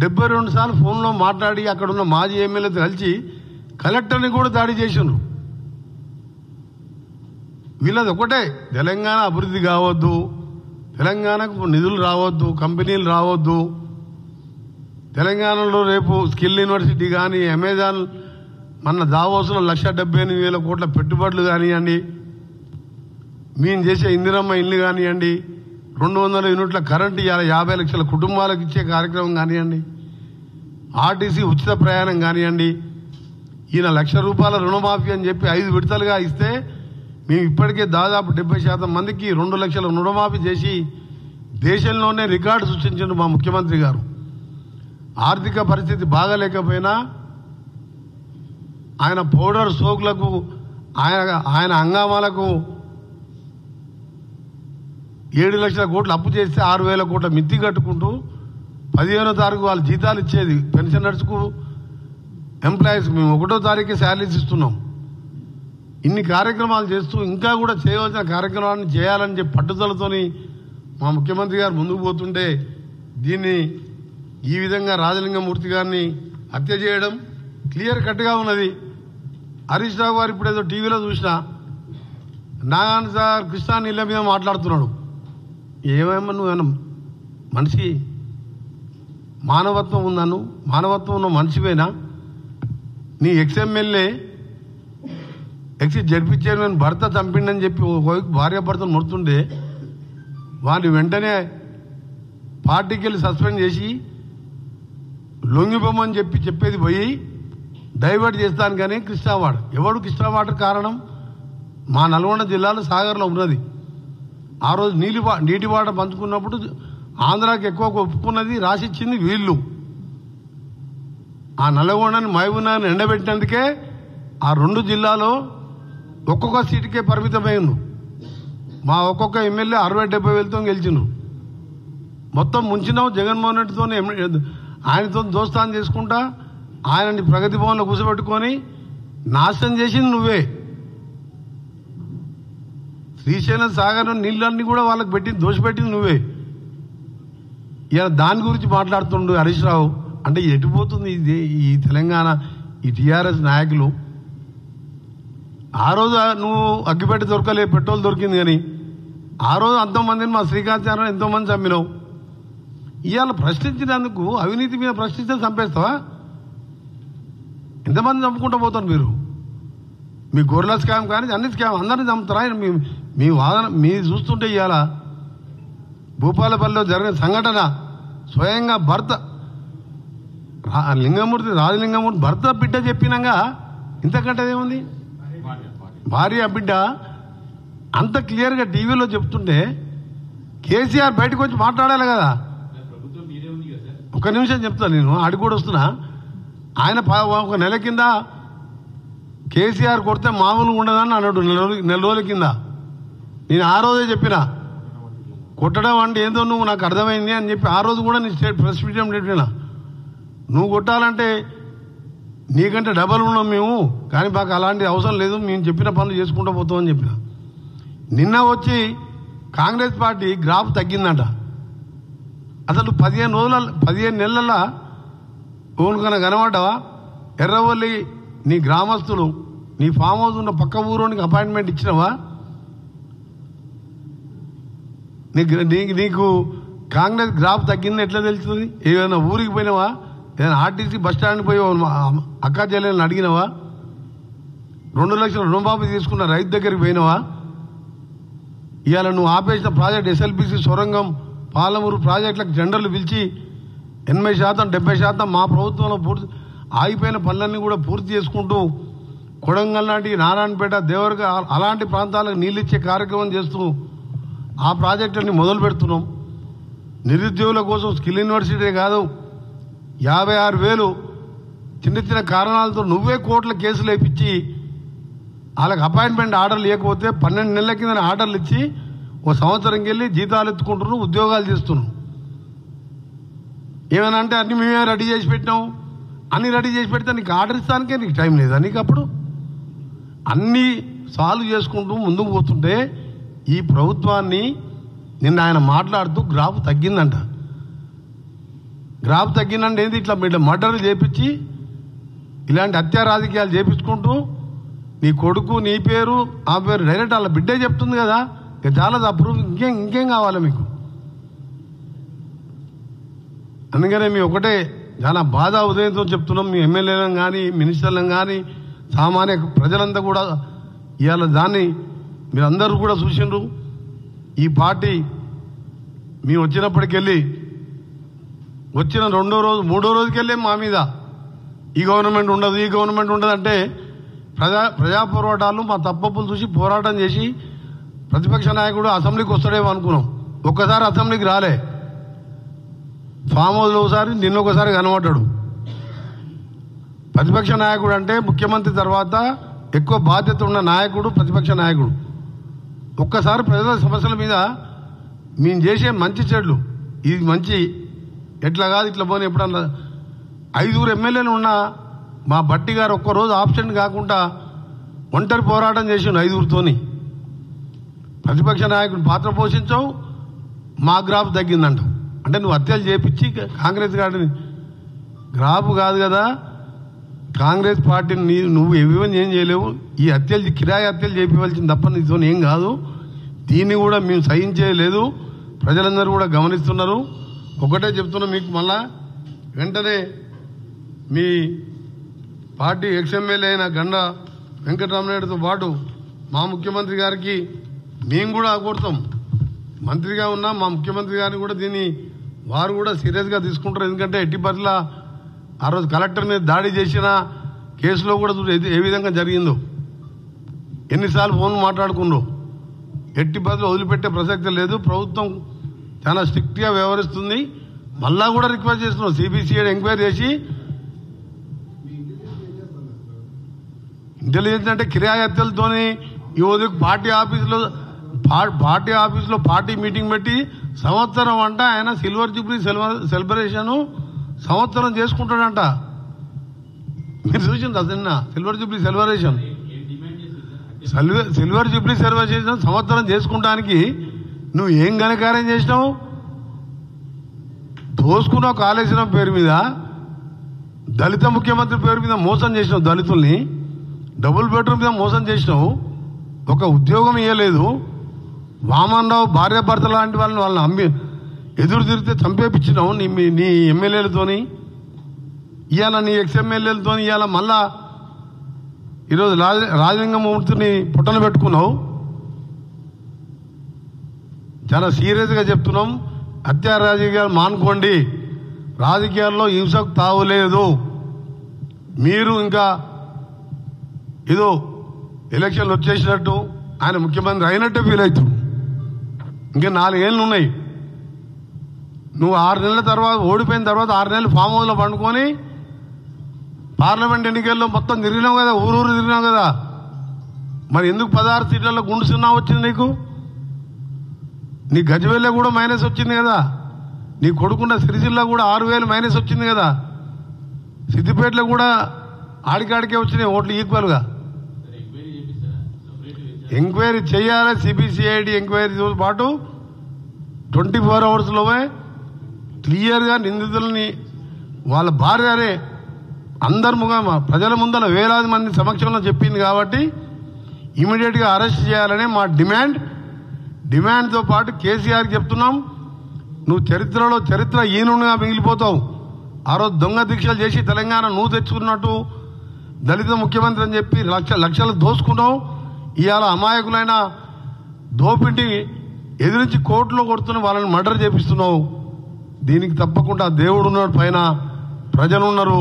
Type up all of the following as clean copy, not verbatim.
72 సార్లు ఫోన్లో మాట్లాడి అక్కడున్న మాజీ ఎమ్మెల్యేతో కలిసి కలెక్టర్ని కూడా దాడి చేసిండ్రు. వీళ్ళది ఒకటే, తెలంగాణ అభివృద్ధి కావద్దు, తెలంగాణకు నిధులు రావద్దు, కంపెనీలు రావద్దు, తెలంగాణలో రేపు స్కిల్ యూనివర్సిటీ కానీ, అమెజాన్ మన దావోస్లో 1,78,000 కోట్ల పెట్టుబడులు కానివ్వండి, మేము చేసే ఇందిరమ్మ ఇల్లు కానివ్వండి, 200 యూనిట్ల కరెంటు 50 లక్షల కుటుంబాలకు ఇచ్చే కార్యక్రమం కానివ్వండి, ఆర్టీసీ ఉచిత ప్రయాణం కానివ్వండి, ఈయన ₹1,00,000 రుణమాఫీ అని చెప్పి 5 విడతలుగా ఇస్తే మేము ఇప్పటికే దాదాపు 70% మందికి 2 లక్షల రుణమాఫీ చేసి దేశంలోనే రికార్డు సృష్టించారు మా ముఖ్యమంత్రి గారు. ఆర్థిక పరిస్థితి బాగాలేకపోయినా ఆయన పౌడర్ సోకులకు, ఆయన హంగామాలకు 7 లక్షల కోట్లు అప్పు చేస్తే 6,000 కోట్ల మిత్తి కట్టుకుంటూ 15వ తారీఖు వాళ్ళు జీతాలు ఇచ్చేది పెన్షనర్స్కు, ఎంప్లాయీస్ మేము 1వ తారీఖే శాలరీస్ ఇస్తున్నాం. ఇన్ని కార్యక్రమాలు చేస్తూ ఇంకా కూడా చేయవలసిన కార్యక్రమాన్ని చేయాలని చెప్పి పట్టుదలతోని మా ముఖ్యమంత్రి గారు ముందుకు పోతుంటే దీన్ని ఈ విధంగా రాజలింగమూర్తి గారిని హత్య చేయడం క్లియర్ కట్గా ఉన్నది. హరీష్ రావు గారు ఇప్పుడు ఏదో టీవీలో చూసినా నాగాన్ సార్ కృష్ణా నీళ్ళ మీద మాట్లాడుతున్నాడు. ఏమేమో నువ్వు మనిషి మానవత్వం ఉందను, మానవత్వం ఉన్న మనిషివేనా? నీ ఎక్స్ఎమ్మెల్యే జడ్పీ చైర్మన్ భర్త చంపిండని చెప్పి భార్య భర్తను ముడుతుండే వాడిని వెంటనే పార్టీకి వెళ్ళి సస్పెండ్ చేసి లొంగిపోమని చెప్పేది పోయి డైవర్ట్ చేస్తాను. కానీ కృష్ణా వాటర్, ఎవడు కృష్ణా వాటర్ కారణం? మా నల్గొండ జిల్లాలో సాగర్లో ఉన్నది. ఆ రోజు నీటి వాటర్ పంచుకున్నప్పుడు ఆంధ్రాకి ఎక్కువ ఒప్పుకున్నది, రాసిచ్చింది వీళ్ళు. ఆ నల్గొండని మహబూబ్నగర్ని ఎండబెట్టినందుకే ఆ 2 జిల్లాలో ఒక్కొక్క సీటుకే పరిమితమైండు. మా ఒక్కొక్క ఎమ్మెల్యే 60-70 వేలతో గెలిచిండ్రు. మొత్తం ముంచినావు జగన్మోహన్ రెడ్డితో, ఆయనతో దోస్తాను చేసుకుంటా ఆయనని ప్రగతి భవన్లో కూర్చోబెట్టుకొని నాశనం చేసింది నువ్వే. శ్రీశైలం సాగర్ నీళ్ళన్నీ కూడా వాళ్ళకి పెట్టింది, దోషపెట్టింది నువ్వే. ఇలా దాని గురించి మాట్లాడుతుండు హరీష్ రావు. అంటే ఎటుపోతుంది ఈ తెలంగాణ, ఈ టీఆర్ఎస్ నాయకులు? ఆ రోజు నువ్వు అగ్గిపెట్టి దొరకలే, పెట్రోల్ దొరికింది. కానీ ఆ రోజు అంతమందిని మా శ్రీకాంత్ ఎంతోమంది చంపినావు. ఇవాళ ప్రశ్నించినందుకు, అవినీతి మీద ప్రశ్నిస్తే చంపేస్తావా? ఎంతమంది చంపుకుంటూ పోతారు మీరు? మీ గొర్రెల స్కామ్ కానీ అన్ని స్కామ్ అందరినీ చంపుతారా? మీ వాదన మీ చూస్తుంటే ఇవాళ భూపాలపల్లిలో జరిగిన సంఘటన స్వయంగా భర్త రాజలింగమూర్తి భర్త బిడ్డ చెప్పినాక ఇంతకంటే ఏముంది? భార్య బిడ్డ అంత క్లియర్గా టీవీలో చెప్తుంటే కేసీఆర్ బయటకు వచ్చి మాట్లాడాలి కదా. ఒక నిమిషం చెప్తాను, నేను ఆడి కూడా వస్తున్నా. ఆయన 1 నెల కింద కేసీఆర్ కొడితే మామూలుగా ఉండదని అన్నాడు. నెల రోజుల కింద నేను ఆ రోజే చెప్పిన, కొట్టడం అంటే ఏందో నువ్వు నాకు అర్థమైంది అని చెప్పి ఆ రోజు కూడా నేను ప్రెస్ మీట్ పెట్టినా. నువ్వు కొట్టాలంటే నీకంటే డబల్ ఉన్నాం మేము, కానీ మాకు అలాంటి అవసరం లేదు, మేము చెప్పిన పనులు చేసుకుంటూ పోతామని చెప్పిన. నిన్న వచ్చి కాంగ్రెస్ పార్టీ గ్రాఫ్ తగ్గిందంట. అసలు 15 నెలల ఓనుకన్నా కనబడ్డావా? ఎర్రవల్లి నీ గ్రామస్తులు నీ ఫామ్ హౌస్ ఉన్న పక్క ఊరోనికి అపాయింట్మెంట్ ఇచ్చినావా? నీకు కాంగ్రెస్ గ్రాఫ్ తగ్గిందని ఎట్లా తెలుస్తుంది? ఏదైనా ఊరికి పోయినావా? ఏదైనా ఆర్టీసీ బస్ స్టాండ్ పోయి అక్కా చెల్లెలను అడిగినావా? 2 లక్షల రుణమాఫీ తీసుకున్న రైతు దగ్గరికి పోయినావా? ఇవాళ నువ్వు ఆపేసిన ప్రాజెక్ట్ ఎస్ఎల్బీసీ సొరంగం పాలమూరు ప్రాజెక్టులకు టెండర్లు పిలిచి 80%, 70% మా ప్రభుత్వంలో పూర్తి ఆగిపోయిన పనులన్నీ కూడా పూర్తి చేసుకుంటూ కొడంగల్ లాంటి, నారాయణపేట, దేవరగ అలాంటి ప్రాంతాలకు నీళ్ళు ఇచ్చే కార్యక్రమం చేస్తూ ఆ ప్రాజెక్టులని మొదలు పెడుతున్నాం. నిరుద్యోగుల కోసం స్కిల్ యూనివర్సిటీ కాదు, 56,000 చిన్న కారణాలతో నువ్వే కోర్టుల కేసులు వేయించి వాళ్ళకి అపాయింట్మెంట్ ఆర్డర్లు ఇవ్వకపోతే 12 నెలల కింద ఆర్డర్లు ఇచ్చి 1 సంవత్సరంకి వెళ్ళి జీతాలు ఎత్తుకుంటున్నావు, ఉద్యోగాలు చేస్తున్నావు. ఏమైనా అంటే అన్ని మేమే రెడీ చేసి పెట్టినావు. అన్ని రెడీ చేసి పెడితే నీకు ఆర్డర్ ఇస్తానికే నీకు టైం లేదా? నీకు అప్పుడు అన్నీ సాల్వ్ చేసుకుంటూ ముందుకు పోతుంటే ఈ ప్రభుత్వాన్ని నిన్న ఆయన మాట్లాడుతూ గ్రాఫ్ తగ్గిందంట. గ్రాఫ్ తగ్గిందంటే ఏంది? ఇట్లా మర్డర్లు చేపించి ఇలాంటి హత్యా రాజకీయాలు చేపించుకుంటూ నీ కొడుకు నీ పేరు ఆ పేరు డైరెక్ట్ వాళ్ళ బిడ్డే చెప్తుంది కదా, ఇక చాలా అప్రూవ్. ఇంకేం కావాలి మీకు? అందుకనే మీ ఒకటే చాలా బాధ ఉదయంతో చెప్తున్నాం. మీ ఎమ్మెల్యేలను కానీ మినిస్టర్లను కానీ సామాన్య ప్రజలంతా కూడా ఇవాళ దాన్ని మీరందరూ కూడా చూసిండ్రు. ఈ పార్టీ మేము వచ్చినప్పటికెళ్ళి వచ్చిన రెండో రోజు మూడో రోజుకెళ్ళే మా మీద ఈ గవర్నమెంట్ ఉండదు ఈ గవర్నమెంట్ ఉండదు అంటే ప్రజా పోరాటాలు మా తప్పులు చూసి పోరాటం చేసి ప్రతిపక్ష నాయకుడు అసెంబ్లీకి వస్తాడేమో అనుకున్నాం. ఒక్కసారి అసెంబ్లీకి రాలే, ఫామ్ హౌస్లో ఒకసారి నిన్నొకసారి కనబడ్డాడు. ప్రతిపక్ష నాయకుడు అంటే ముఖ్యమంత్రి తర్వాత ఎక్కువ బాధ్యత ఉన్న నాయకుడు ప్రతిపక్ష నాయకుడు. ఒక్కసారి ప్రజల సమస్యల మీద మేము చేసే మంచి చెడ్లు ఇది మంచి ఎట్లా కాదు ఇట్లా పోనీ ఎప్పుడన్నా 5 ఎమ్మెల్యేలు ఉన్న మా బట్టి గారు ఒక్కరోజు ఆబ్సెంట్ కాకుండా ఒంటరి పోరాటం చేసిండు 5 ప్రతిపక్ష నాయకుడు పాత్ర పోషించావు, మా గ్రాఫ్ తగ్గిందంట. అంటే నువ్వు హత్యలు చేపించి కాంగ్రెస్ గారిని గ్రాఫ్ కాదు కదా, కాంగ్రెస్ పార్టీని నువ్వు ఏమేమి ఏం చేయలేవు. ఈ హత్యలు కిరాయి హత్యలు చేపించవలసింది తప్ప నీతో ఏం కాదు. దీన్ని కూడా మేము సహించేయలేదు. ప్రజలందరూ కూడా గమనిస్తున్నారు. ఒకటే చెప్తున్నాం మీకు, మళ్ళా వెంటనే మీ పార్టీ ఎక్స్ఎమ్మెల్యే అయిన గండ వెంకటరామనాయుడుతో పాటు మా ముఖ్యమంత్రి గారికి మేము కూడా కోరుతాం. మంత్రిగా ఉన్నా మా ముఖ్యమంత్రి గారిని కూడా దీన్ని వారు కూడా సీరియస్గా తీసుకుంటారు. ఎందుకంటే ఎట్టి పరిస్థితుల్లో ఆ రోజు కలెక్టర్ మీద దాడి చేసిన కేసులో కూడా ఏ విధంగా జరిగిందో ఎన్నిసార్లు ఫోన్ మాట్లాడుకున్నారు. ఎట్టి పరిస్థితుల్లో వదిలిపెట్టే ప్రసక్తి లేదు. ప్రభుత్వం చాలా స్ట్రిక్ట్గా వ్యవహరిస్తుంది. మళ్ళా కూడా రిక్వెస్ట్ చేస్తున్నాం, సిబిసిఐడి ఎంక్వైరీ చేసి ఇంటెలిజెన్స్ అంటే కిరాయి హత్యలతోని ఈ రోజు పార్టీ ఆఫీసులో పార్టీ మీటింగ్ పెట్టి సంవత్సరం అంట ఆయన సిల్వర్ జూబ్లీ సెలబ్రేషన్ సంవత్సరం చేసుకుంటాడంట. మీరు చూసింది అదన్నా సిల్వర్ జూబ్లీ సెలబ్రేషన్ సంవత్సరం చేసుకుంటానికి నువ్వు ఏం ఘనకార్యం చేసినావు? దోసుకున్నావు కాళేశ్వరం పేరు మీద, దళిత ముఖ్యమంత్రి పేరు మీద మోసం చేసినావు, దళితుల్ని డబుల్ బెడ్రూమ్ మీద మోసం చేసినావు, ఒక ఉద్యోగం ఇవ్వలేదు. వామన్ రావు భార్య భర్త లాంటి వాళ్ళని ఎదురు తిరిగితే చంపేపించినావు నీ ఎమ్మెల్యేలతోని. ఇవాళ నీ ఎక్స్ఎమ్మెల్యేలతో ఇవాళ మళ్ళా ఈరోజు రాజలింగమూర్తిని పుట్టన పెట్టుకున్నావు. చాలా సీరియస్గా చెప్తున్నాం, హత్యా రాజకీయాలు మానుకోండి. రాజకీయాల్లో హింసకు తావులేదు. మీరు ఇంకా ఏదో ఎలక్షన్లు వచ్చేసినట్టు ఆయన ముఖ్యమంత్రి అయినట్టే ఫీల్ అవుతాడు. ఇంకా 4 ఏళ్ళు ఉన్నాయి. నువ్వు 6 నెలల తర్వాత ఓడిపోయిన తర్వాత 6 నెలలు ఫామ్ హౌస్లో పండుకొని పార్లమెంట్ ఎన్నికల్లో మొత్తం తిరిగినావు కదా, ఊరు తిరిగినావు కదా. మరి ఎందుకు 16 సీట్లలో గుండు 0 వచ్చింది నీకు? నీ గజవేల్లో కూడా మైనస్ వచ్చింది కదా. నీ కొడుకున్న సిరిసిల్ల కూడా 6,000 మైనస్ వచ్చింది కదా. సిద్దిపేటలో కూడా ఆడికాడికే వచ్చినాయి ఓట్లు ఈక్వల్గా. ఎంక్వైరీ చేయాలి. సిబిసిఐడి ఎంక్వైరీతో పాటు 24 అవర్స్లోనే క్లియర్గా నిందితులని వాళ్ళ భార్యనే అందరి ప్రజల ముందర వేలాది మంది సమక్షంలో చెప్పింది కాబట్టి ఇమీడియట్గా అరెస్ట్ చేయాలనే మా డిమాండ్తో పాటు కేసీఆర్కి చెప్తున్నాం, నువ్వు చరిత్ర ఈనుగా మిగిలిపోతావు. ఆ రోజు దొంగ దీక్షలు చేసి తెలంగాణ నువ్వు తెచ్చుకున్నట్టు దళిత ముఖ్యమంత్రి అని చెప్పి లక్షలు దోసుకున్నావు. ఇవాళ అమాయకులైన దోపిడి ఎదిరించి కోర్టులో కొడుతున్న వాళ్ళని మర్డర్ చేపిస్తున్నావు. దీనికి తప్పకుండా దేవుడు ఉన్నాడు, పైన ప్రజలు ఉన్నారు.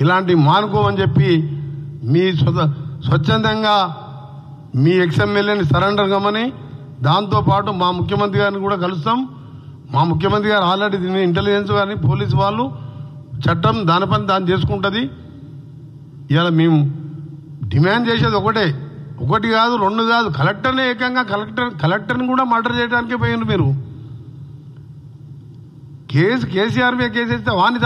ఇలాంటి మానుకోమని చెప్పి మీ స్వచ్ఛందంగా మీ ఎక్స్ఎమ్మెల్యేని సరెండర్ కమ్మని, దాంతోపాటు మా ముఖ్యమంత్రి గారిని కూడా కలుస్తాం. మా ముఖ్యమంత్రి గారు ఆల్రెడీ దీన్ని ఇంటెలిజెన్స్ కానీ పోలీసు వాళ్ళు చట్టం దాని పని దాన్ని చేసుకుంటుంది. ఇవాళ మేము డిమాండ్ చేసేది ఒకటి కాదు 2 కాదు, కలెక్టర్నే ఏకంగా కలెక్టర్ని కూడా మర్డర్ చేయడానికే పోయిండ్రు మీరు. కేసీఆర్ మీద కేసు వేస్తే వాడిని